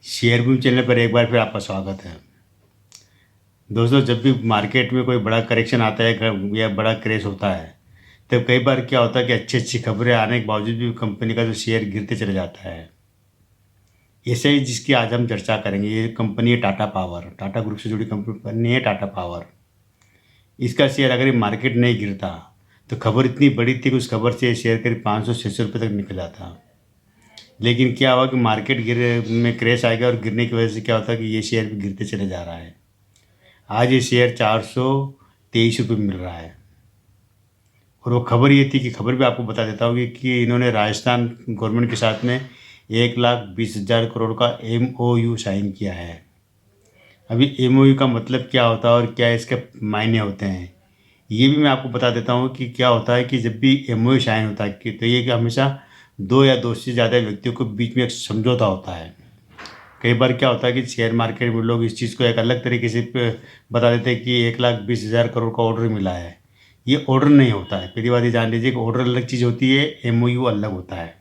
Share view channel पर एक बार फिर आपका स्वागत है। दोस्तों, जब भी मार्केट में कोई बड़ा करेक्शन आता है या बड़ा क्रैश होता है, तब कई बार क्या होता है कि अच्छी अच्छी खबरें आने के बावजूद भी कंपनी का जो शेयर गिरते चले जाता है। ऐसे ही जिसकी आज हम चर्चा करेंगे, ये कंपनी है टाटा पावर। टाटा ग्रुप से जुड़ी कंपनी है टाटा पावर। इसका शेयर अगर ये मार्केट नहीं गिरता तो खबर इतनी बड़ी थी कि उस खबर से ये शेयर करीब 500-600 रुपये तक निकला था। लेकिन क्या हुआ कि मार्केट में क्रैश आ गया और गिरने की वजह से क्या होता है कि ये शेयर भी गिरते चले जा रहा है। आज ये शेयर 423 रुपये मिल रहा है। और वो खबर ये थी कि खबर भी आपको बता देता हूँ कि इन्होंने राजस्थान गवर्नमेंट के साथ में 1,20,000 करोड़ का MOU साइन किया है। अभी MOU का मतलब क्या होता है और क्या इसके मायने होते हैं, ये भी मैं आपको बता देता हूँ कि क्या होता है कि जब भी MOU साइन होता है कि तो ये कि हमेशा दो या दो से ज़्यादा व्यक्तियों के बीच में एक समझौता होता है। कई बार क्या होता है कि शेयर मार्केट में लोग इस चीज़ को एक अलग तरीके से बता देते हैं कि 1,20,000 करोड़ का ऑर्डर मिला है। ये ऑर्डर नहीं होता है। पहली बात ये जान लीजिए कि ऑर्डर अलग चीज़ होती है, MOU अलग होता है।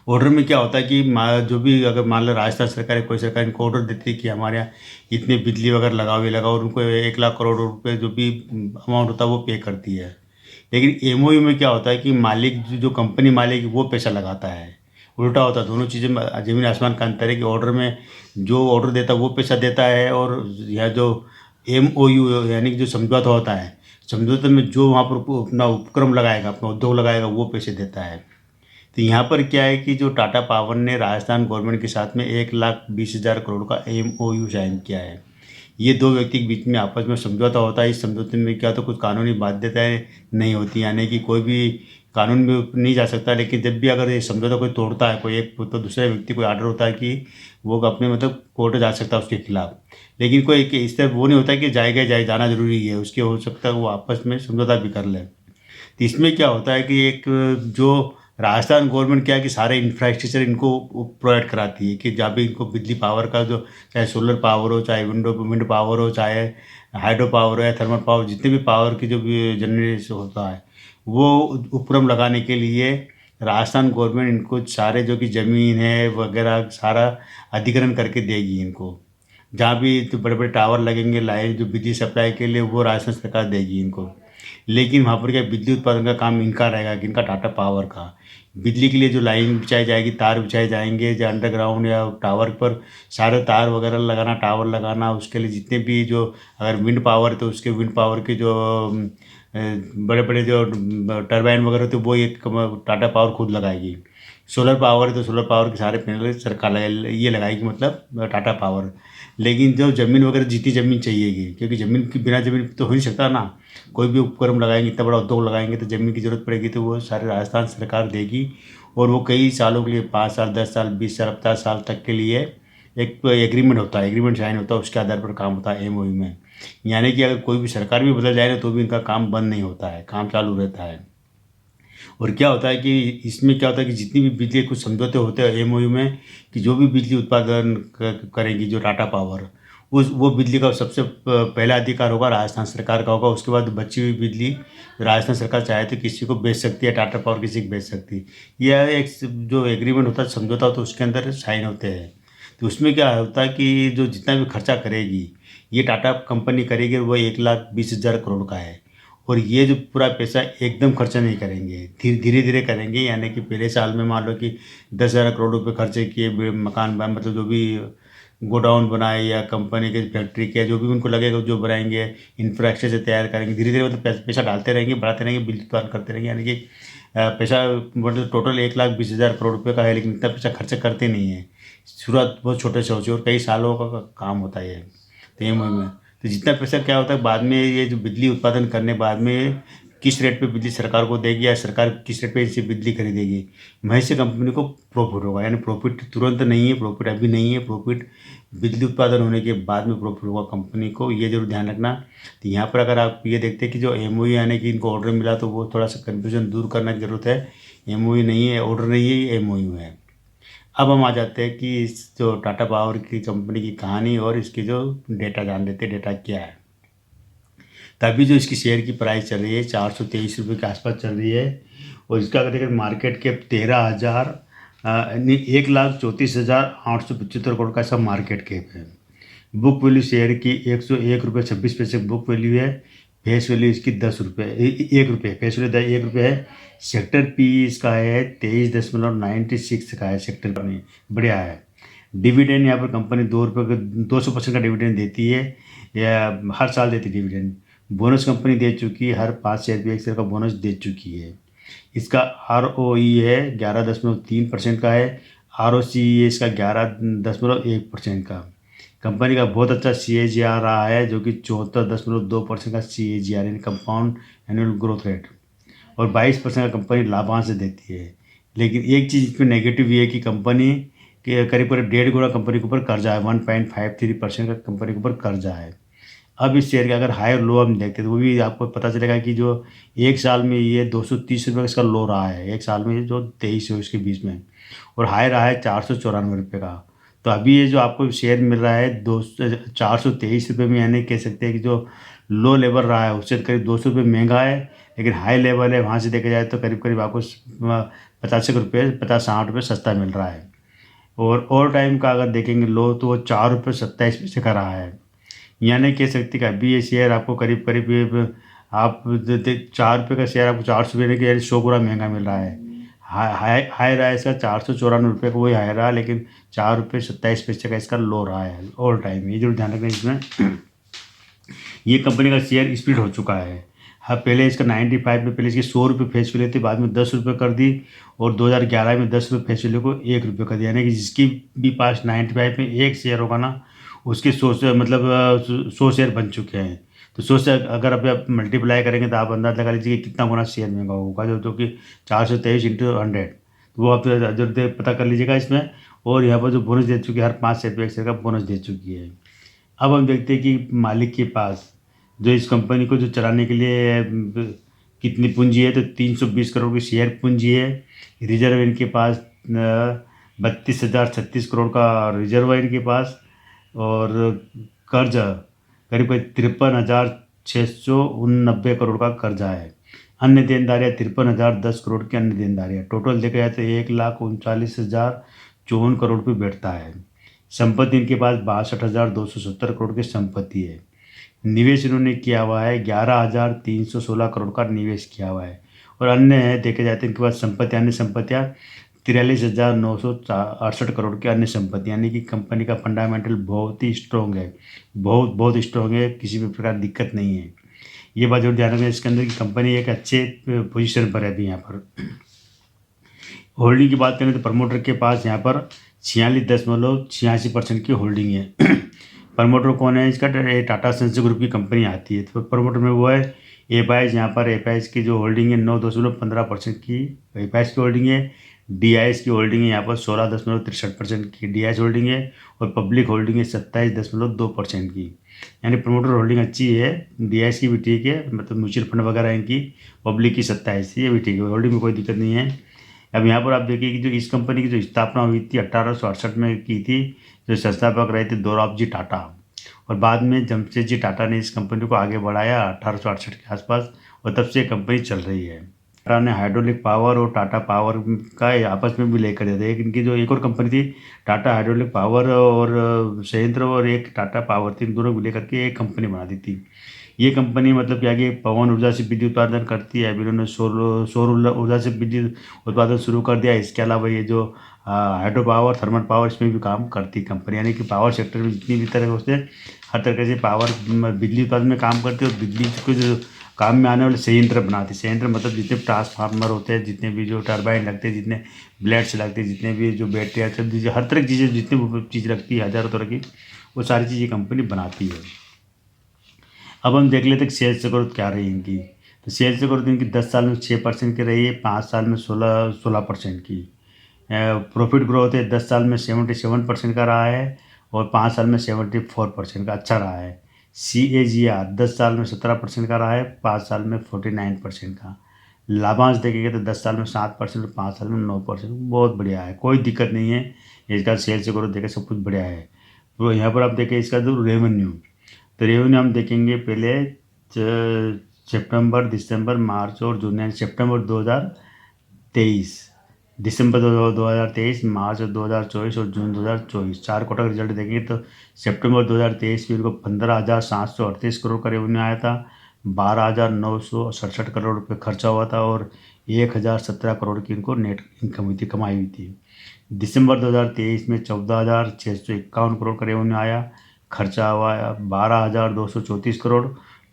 ऑर्डर में क्या होता है कि जो भी अगर मान लो राजस्थान सरकार या कोई सरकार इनको ऑर्डर देती है कि हमारे यहाँ इतनी बिजली वगैरह लगाओ ये लगाओ, और उनको 1,00,000 करोड़ रुपये जो भी अमाउंट होता है वो पे करती है। लेकिन MOU में क्या होता है कि मालिक जो कंपनी मालिक है वो पैसा लगाता है। उल्टा होता है, दोनों चीज़ें में ज़मीन आसमान का अंतर है कि ऑर्डर में जो ऑर्डर देता है वो पैसा देता है, और यह जो MOU यानी कि जो समझौता होता है, समझौते में जो वहाँ पर अपना उपक्रम लगाएगा, अपना उद्योग लगाएगा, वो पैसे देता है। तो यहाँ पर क्या है कि जो टाटा पावर ने राजस्थान गवर्नमेंट के साथ में 1,20,000 करोड़ का MOU साइन किया है। ये दो व्यक्ति के बीच में आपस में समझौता होता है। इस समझौते में क्या तो कुछ कानूनी बाध्यताएं नहीं होती, यानी कि कोई भी कानून में नहीं जा सकता। लेकिन जब भी अगर ये समझौता कोई तोड़ता है, कोई एक तो दूसरे व्यक्ति को आर्डर होता है कि वो अपने मतलब कोर्ट जा सकता है उसके खिलाफ। लेकिन कोई इस तरह वो नहीं होता कि जाएगा जाना जरूरी है, उसके हो सकता है वो आपस में समझौता भी कर ले। तो इसमें क्या होता है कि एक जो राजस्थान गवर्नमेंट क्या है कि सारे इंफ्रास्ट्रक्चर इनको प्रोवाइड कराती है कि जहाँ भी इनको बिजली पावर का जो चाहे सोलर पावर हो, चाहे विंड पावर हो, चाहे हाइड्रो पावर हो या थर्मल पावर, जितने भी पावर की जो भी जनरेशन होता है वो उपक्रम लगाने के लिए राजस्थान गवर्नमेंट इनको सारे जो कि ज़मीन है वगैरह सारा अधिग्रहण करके देगी इनको। जहाँ भी तो बड़े बड़े टावर लगेंगे लाइन जो बिजली सप्लाई के लिए, वो राजस्थान सरकार देगी इनको। लेकिन वहाँ पर क्या बिजली उत्पादन का काम इनका रहेगा, कि इनका टाटा पावर का। बिजली के लिए जो लाइन बिछाई जाएगी, तार बिछाए जाएंगे जो अंडरग्राउंड या टावर पर, सारे तार वगैरह लगाना, टावर लगाना, उसके लिए जितने भी जो अगर विंड पावर है तो उसके विंड पावर के जो बड़े बड़े जो टरबाइन वगैरह तो वो एक टाटा पावर खुद लगाएगी। सोलर पावर है तो सोलर पावर के सारे पैनल सरकार ये लगाएगी, मतलब टाटा पावर। लेकिन जो ज़मीन वगैरह जितनी ज़मीन चाहिएगी, क्योंकि ज़मीन की बिना ज़मीन तो हो नहीं सकता ना। कोई भी उपक्रम लगाएंगे, इतना बड़ा उद्योग लगाएंगे तो ज़मीन की ज़रूरत पड़ेगी, तो वो सारे राजस्थान सरकार देगी। और वो कई सालों के लिए 5 साल, 10 साल, 20 साल, 50 साल तक के लिए एक एग्रीमेंट होता है, एग्रीमेंट साइन होता है, उसके आधार पर काम होता है MOU में। यानी कि अगर कोई भी सरकार भी बदल जाए ना तो भी इनका काम बंद नहीं होता है, काम चालू रहता है। और क्या होता है कि इसमें क्या होता है कि जितनी भी बिजली कुछ समझौते होते हैं MOU में, कि जो भी बिजली उत्पादन करेगी जो टाटा पावर, उस वो बिजली का सबसे पहला अधिकार होगा राजस्थान सरकार का होगा। उसके बाद बची हुई बिजली राजस्थान सरकार चाहे तो किसी को बेच सकती है, टाटा पावर किसी को बेच सकती है। यह एक जो एग्रीमेंट होता है, समझौता होता है, उसके अंदर साइन होते हैं। तो उसमें क्या होता है कि जो जितना भी खर्चा करेगी ये टाटा कंपनी करेगी, वो 1,20,000 करोड़ का है। और ये जो पूरा पैसा एकदम खर्चा नहीं करेंगे, धीरे धीरे करेंगे। यानी कि पहले साल में मान लो कि 10,000 करोड़ रुपये खर्चे किए, मकान मतलब जो भी गोडाउन बनाए या कंपनी के फैक्ट्री के जो भी उनको लगेगा जो बनाएंगे, इंफ्रास्ट्रक्चर तैयार करेंगे, धीरे धीरे मतलब पैसा डालते रहेंगे, बढ़ाते रहेंगे, बिजली उत्पादन करते रहेंगे। यानी कि पैसा मतलब टोटल 1,20,000 करोड़ रुपये का है, लेकिन इतना पैसा खर्चा करते नहीं है। शुरुआत बहुत छोटे से होती है और कई सालों का काम होता है ये। तो ये में तो जितना पैसा क्या होता है बाद में, ये जो बिजली उत्पादन करने बाद में किस रेट पे बिजली सरकार को देगी या सरकार किस रेट पे इनसे बिजली खरीदेगी, वहीं से कंपनी को प्रॉफिट होगा। यानी प्रॉफिट तुरंत नहीं है, प्रॉफिट अभी नहीं है, प्रॉफिट बिजली उत्पादन होने के बाद में प्रॉफिट होगा कंपनी को, ये जरूर ध्यान रखना। तो यहाँ पर अगर आप ये देखते हैं कि जो MOU यानी कि इनको ऑर्डर मिला, तो वो थोड़ा सा कन्फ्यूजन दूर करने की जरूरत है। MOU नहीं है, ऑर्डर नहीं है, ये MOU है। अब हम आ जाते हैं कि इस जो टाटा पावर की कंपनी की कहानी और इसकी जो डेटा जान लेते हैं, डेटा क्या है। तभी जो इसकी शेयर की प्राइस चल रही है 423 रुपये के आसपास चल रही है। और इसका अगर देखें मार्केट कैप 13,000 नहीं, 1,34,875 करोड़ का इसका मार्केट कैप है। बुक वैल्यू शेयर की 101 रुपये 26 पैसे बुक वैल्यू है। फेस वैल्यू इसकी 10 रुपये, 1 रुपये फेस वैल्यू 1 रुपये है। सेक्टर पी इसका है 23.96 का है सेक्टर पी, बढ़िया है। डिविडेंड यहाँ पर कंपनी 2 रुपये का 200% का डिविडेंड देती है, या हर साल देती है डिविडेंड। बोनस कंपनी दे चुकी है, हर 5 शेयर पे 1 शेयर का बोनस दे चुकी है। इसका ROE है 11.3% का है। ROCE है इसका 11.1% का। कंपनी का बहुत अच्छा CAGR रहा है, जो कि 74.2% का CAGR यानी कंपाउंड एनुअल ग्रोथ रेट, और 22% का कंपनी लाभांश देती है। लेकिन एक चीज़ इसमें नेगेटिव ये है कि कंपनी के करीब करीब 1.5 गुना कंपनी के ऊपर कर्जा है, 1.53% का कंपनी के ऊपर कर्जा है। अब इस शेयर का अगर हाई और लो हम देखते हैं तो वो भी आपको पता चलेगा कि जो एक साल में ये 230 रुपये का इसका लो रहा है, एक साल में जो 23 के बीच में, और हाई रहा है 494 रुपये का। तो अभी ये जो आपको शेयर मिल रहा है 423 रुपये में, यानी कह सकते हैं कि जो लो लेवल रहा है उससे करीब 200 रुपये महंगा है, लेकिन हाई लेवल है वहाँ से देखा जाए तो करीब करीब आपको 85 रुपये 50-60 रुपये सस्ता मिल रहा है। और ऑल टाइम का अगर देखेंगे लो तो वो 4 रुपये 27 पैसे का रहा है। यानी कह सकते कि अभी ये शेयर आपको करीब करीब आप 4 रुपये का शेयर आपको 400 रुपये के 100 गुना महंगा मिल रहा है। हाई रहा है इसका 494 रुपये का, वही हाई रहा, लेकिन 4 रुपये 27 पैसे का इसका लो रहा है ऑल टाइम। ये जरूर ध्यान रखना इसमें। ये कंपनी का शेयर स्प्लिट हो चुका है। हाँ, पहले इसका 95 में पहले इसकी 100 रुपये फेस वैल्यू थी, बाद में 10 रुपये कर दी, और 2011 में 10 रुपये फेस वैल्यू को 1 रुपये कर दिया। यानी कि जिसकी भी पास 95 में एक शेयर होगा ना, उसके 100 से मतलब 100 शेयर बन चुके हैं। तो 100 से अगर अभी आप मल्टीप्लाई करेंगे तो आप अंदाज़ लगा लीजिए कि कितना गुना शेयर महंगा होगा, जो कि 423 × 100, तो वो आप जरूर पता कर लीजिएगा इसमें। और यहाँ पर जो बोनस दे चुकी है, हर 5 शेयर पे 1 शेयर का बोनस दे चुकी है। अब हम देखते हैं कि मालिक के पास जो इस कंपनी को जो चलाने के लिए कितनी पूंजी है, तो 320 करोड़ की शेयर पूंजी है। रिजर्व इनके पास 32,036 करोड़ का रिजर्व है इनके पास, और कर्ज करीब करीब 53,689 करोड़ का कर्जा है। अन्य देनदारियाँ 53,010 करोड़ की अन्य देनदारियाँ, टोटल देखा जाए तो 1,39,054 करोड़ पे बैठता है। संपत्ति इनके पास 62,270 करोड़ की संपत्ति है। निवेश इन्होंने किया हुआ है 11,316 करोड़ का निवेश किया हुआ है। और अन्य है देखे जाते हैं इनके पास संपत्ति, अन्य संपत्तियाँ 43,968 करोड़ की अन्य संपत्ति, यानी कि कंपनी का फंडामेंटल बहुत ही स्ट्रॉन्ग है, बहुत बहुत स्ट्रॉन्ग है, किसी भी प्रकार दिक्कत नहीं है। ये बात जरूर ध्यान रखना इसके अंदर कि कंपनी एक अच्छे पोजीशन पर है अभी यहाँ पर। होल्डिंग की बात करें तो प्रमोटर के पास यहाँ पर 46.86% की होल्डिंग है। प्रमोटर कौन है इसका? टाटा सन्स ग्रुप की कंपनी आती है, तो प्रमोटर में वो है एपाइज। यहाँ पर एपाइज की जो होल्डिंग है 9.15% की एपाइज की होल्डिंग है। डीआईएस की होल्डिंग है यहाँ पर 16.63% की डीआईएस होल्डिंग है, और पब्लिक होल्डिंग है 27.2% की। यानी प्रमोटर होल्डिंग अच्छी है, डीआईएस की भी ठीक है, मतलब म्यूचुअल फंड वगैरह इनकी, पब्लिक की 27, ये भी ठीक है, होल्डिंग में कोई दिक्कत नहीं है। अब यहाँ पर आप देखिए कि जो इस कंपनी की जो स्थापना हुई थी 1868 में की थी, जो संस्थापक रहे थे दोराबजी टाटा, और बाद में जमशेदजी टाटा ने इस कंपनी को आगे बढ़ाया 1868 के आसपास, और तब से कंपनी चल रही है। टाटा ने हाइड्रोलिक पावर और टाटा पावर का आपस में भी लेकर दिया था। एक इनकी जो एक और कंपनी थी टाटा हाइड्रोलिक पावर और संयंत्र, और एक टाटा पावर थी, इन दोनों को लेकर के एक कंपनी बना दी थी। ये कंपनी मतलब क्या कि पवन ऊर्जा से बिजली उत्पादन करती है। अभी उन्होंने सौर ऊर्जा से बिजली उत्पादन शुरू कर दिया। इसके अलावा ये जो हाइड्रो पावर, थर्मल पावर, इसमें भी काम करती है कंपनी, यानी कि पावर सेक्टर में जितनी भी तरह से हर तरह से पावर बिजली उत्पादन में काम करती है। और बिजली को जो काम में आने वाले संयंत्र बनाती है, संयंत्र मतलब जितने ट्रांसफार्मर होते हैं, जितने भी जो टर्बाइन लगते हैं, जितने ब्लेड्स लगते हैं, जितने भी जो बैटरी आते हैं, हर तरह की चीज़ें, जितनी भी चीज़ लगती है हज़ारों तरह की, वो सारी चीज़ें कंपनी बनाती है। अब हम देख लेते हैं सेल्स ग्रोथ क्या रही इनकी। तो सेल्स ग्रोथ इनकी 10 साल में 6% की रही है, 5 साल में 16% की। प्रॉफिट ग्रोथ है 10 साल में 77% का रहा है, और 5 साल में 74% का अच्छा रहा है। CAGR 10 साल में 17% का रहा है, 5 साल में 49% का। लाभांश देखेंगे तो 10 साल में 7% और 5 साल में 9%, बहुत बढ़िया है, कोई दिक्कत नहीं है। इसका सेल्स ग्रोथ देखें सब कुछ बढ़िया है। तो यहाँ पर आप देखें इसका जो रेवेन्यू, तो रेवेन्यू हम देखेंगे पहले सितंबर, दिसंबर, मार्च और जून, यानी सितंबर 2023, दिसंबर 2023, मार्च 2024 और जून 2024 4 क्वार्टर का रिजल्ट देखेंगे तो सितंबर 2023 में इनको 15,738 करोड़ का रेवेन्यू आया था, 12,967 करोड़ रुपये खर्चा हुआ था और 1,017 करोड़ की इनको नेट इनकम हुई थी, कमाई हुई थी। दिसंबर 2023 में 14,651 करोड़ का रेवेन्यू आया, खर्चा हुआ 12,234 करोड़,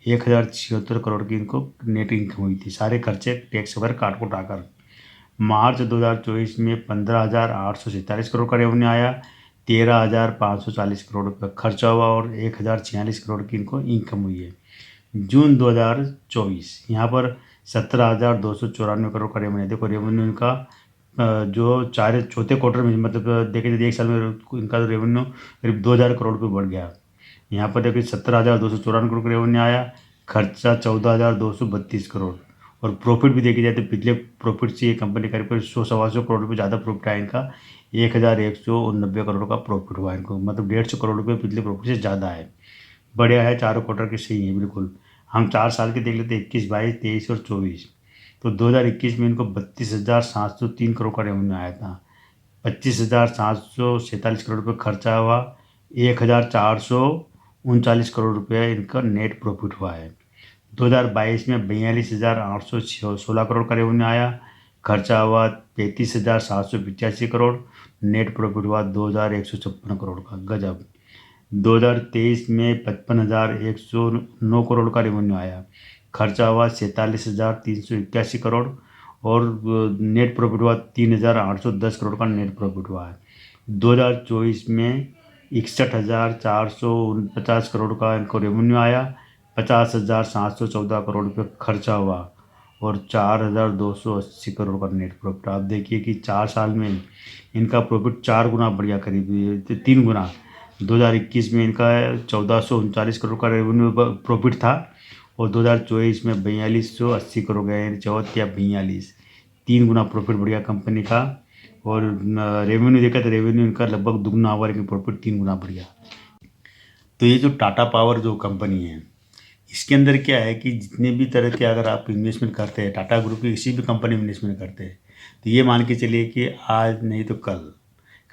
1,076 करोड़ की इनको नेट इनकम हुई थी, सारे खर्चे टैक्स वगैरह काट को उठाकर। मार्च 2024 में 15,847 करोड़ का रेवेन्यू आया, 13,540 करोड़ रुपये खर्चा हुआ और 1,046 करोड़ की इनको इनकम हुई है। जून 2024 यहाँ पर 17,294 करोड़ का रेवेन्यू है। देखो रेवेन्यू इनका जो चौथे क्वार्टर में मतलब देखे तो एक साल में इनका रेवेन्यू करीब 2,000 करोड़ रुपये बढ़ गया। यहाँ पर देखिए 17,294 करोड़ का रेवेन्यू आया, खर्चा 14,232 करोड़ और प्रॉफिट भी देखी जाए तो पिछले प्रॉफिट से ये कंपनी करीब 100-125 करोड़ रुपये ज़्यादा प्रॉफिट आया इनका, 1,190 करोड़ का प्रॉफिट हुआ इनको, मतलब 150 करोड़ रुपये पिछले प्रॉफिट से ज़्यादा है। बढ़िया है, चारों क्वार्टर के सही है बिल्कुल। हम 4 साल के देख लेते 21, 22, 23 और 24। तो 2021 में इनको 32,703 करोड़ का रेवेन्यू आया था, 25,747 करोड़ रुपये खर्चा हुआ, 1,439 करोड़ रुपये इनका नेट प्रॉफिट हुआ है। 2022 में 42,816 करोड़ का रेवेन्यू आया, खर्चा हुआ 33,785 करोड़, नेट प्रॉफिट हुआ 2,156 करोड़ का, गजब। 2023 में 55,109 करोड़ का रेवेन्यू आया, खर्चा हुआ 47,381 करोड़ और नेट प्रॉफिट हुआ 3,810 करोड़ का नेट प्रॉफिट हुआ है। 2024 में 61,449 करोड़ का इनको रेवेन्यू आया, 50,714 करोड़ रुपये खर्चा हुआ और 4,280 करोड़ का नेट प्रॉफिट। आप देखिए कि 4 साल में इनका प्रॉफिट 4 गुना बढ़ गया, करीब 3 गुना। 2021 में इनका 1,439 करोड़ का रेवेन्यू प्रॉफिट था और 2024 में 4,280 करोड़ गए, यानी 74 या 42, 3 गुना प्रॉफिट बढ़ गया कंपनी का। और रेवेन्यू देखा तो रेवेन्यू इनका लगभग दुगना हुआ, लेकिन प्रॉफिट 3 गुना बढ़ गया। तो ये जो टाटा पावर जो कंपनी है, इसके अंदर क्या है कि जितने भी तरह के अगर आप इन्वेस्टमेंट करते हैं, टाटा ग्रुप की किसी भी कंपनी में इन्वेस्टमेंट करते हैं, तो ये मान के चलिए कि आज नहीं तो कल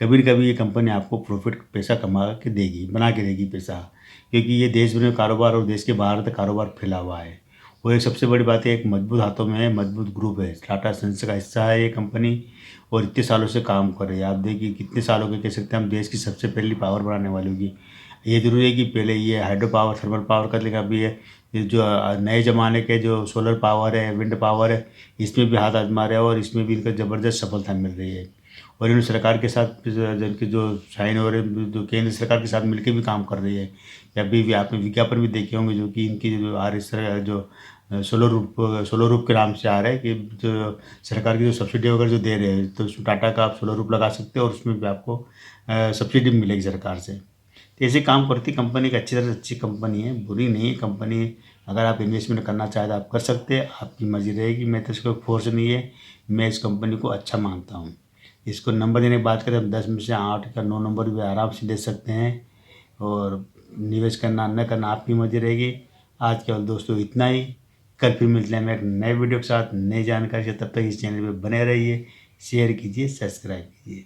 कभी न कभी ये कंपनी आपको प्रॉफिट पैसा कमा के देगी, बना के देगी पैसा, क्योंकि ये देश भर में कारोबार और देश के बाहर तक कारोबार फैला हुआ है। और एक सबसे बड़ी बात है, एक मजबूत हाथों में है, मजबूत ग्रुप है, टाटा सन्स का हिस्सा है ये कंपनी और इतने सालों से काम कर रही है। आप देखिए कितने सालों के कह सकते हैं हम, देश की सबसे पहली पावर बनाने वाली होगी। ये जरूरी है कि पहले ये हाइड्रो पावर, थर्मल पावर कर लेगा, अभी ये जो नए ज़माने के जो सोलर पावर है, विंड पावर है, इसमें भी हाथ आजमा रहे हैं और इसमें भी इनका ज़बरदस्त सफलता मिल रही है। और इन्होंने सरकार के साथ जिनके जो साइन हो रहे, जो केंद्र सरकार के साथ मिलकर भी काम कर रही है। अभी भी आपने विज्ञापन भी देखे होंगे जो कि इनकी जो आ रही जो सोलर रूप के नाम से आ रहा है कि जो सरकार की जो सब्सिडी वगैरह जो दे रहे हैं, तो उसमें टाटा का आप सोलर रूप लगा सकते हो और उसमें भी आपको सब्सिडी मिलेगी सरकार से। तो ऐसे काम करती कंपनी, एक अच्छी तरह से अच्छी कंपनी है, बुरी नहीं है कंपनी। अगर आप इन्वेस्टमेंट करना चाहें तो आप कर सकते हैं, आपकी मर्जी रहेगी। मैं तो इसको फोर्स नहीं है, मैं इस कंपनी को अच्छा मानता हूँ। इसको नंबर देने की बात करें, हम 10 में से 8 या 9 नंबर भी आराम से दे सकते हैं और निवेश करना न करना आपकी मर्जी रहेगी। आज केवल दोस्तों इतना ही, कल फिर मिलते हैं मैं एक नए वीडियो के साथ, नई जानकारी से। तब तक इस चैनल पे बने रहिए, शेयर कीजिए, सब्सक्राइब कीजिए।